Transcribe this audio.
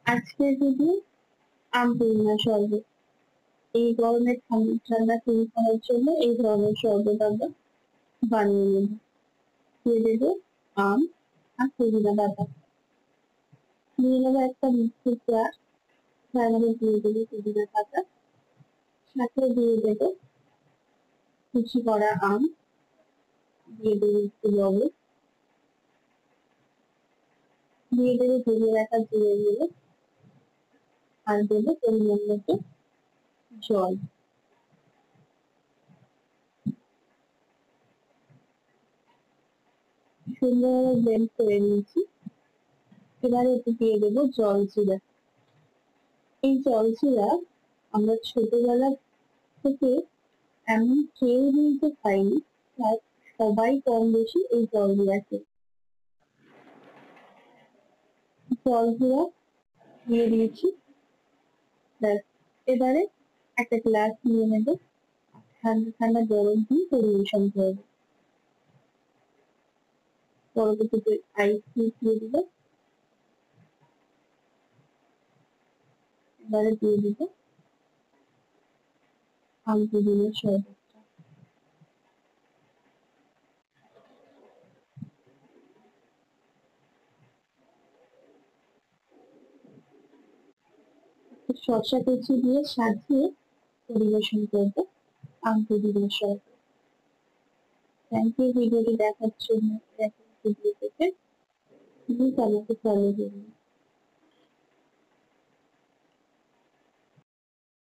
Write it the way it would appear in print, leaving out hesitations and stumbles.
আজকের ভিডিও আম পুদিনা শরবত। এই গরমে ঠান্ডা তৈরি করার জন্য এই ধরনের শরবত আমরা বানিয়ে নেব। দিয়ে দেবো আম আর পুদিনা পাতা, দিয়ে নেবো একটা মিক্সির জার, তার মধ্যে দিয়ে দেবো পুদিনা পাতা, সাথে দিয়ে দেবো কুচি করা আম, দিয়ে দেবো একটু লবণ, দিয়ে দেবো ভেজে রাখা জিরে গুঁড়ো, আর দেবো পরিমাণ মতো জল। সুন্দরভাবে ব্লেন্ড করে নিয়েছি। এবারে এতে দিয়ে দেবো জলজিরা। এই জলজিরা আমরা ছোটবেলা থেকে এমন কেউ নেই যে খাইনি, প্রায় সবাই কম বেশি এই জলজিরা খেয়ে। জলজিরা দিয়ে দিয়েছি, ব্যাস। এবারে একটা গ্লাস নিয়ে নেবো, ঠান্ডা ঠান্ডা গরম দিয়ে পরিবেশন করবো। পরবর্তীতে আইস কিউব দিয়ে দিবো, এবারে দিয়ে দিবো আম পুদিনার শরবত। শসা কুচি দিয়ে সাজিয়ে পরিবেশন করবো আম পুদিনার শরবত। থ্যাংক ইউ ভিডিওটি দেখার জন্য। ভিডিও থেকে প্লিজ আমাকে ফলো করুন।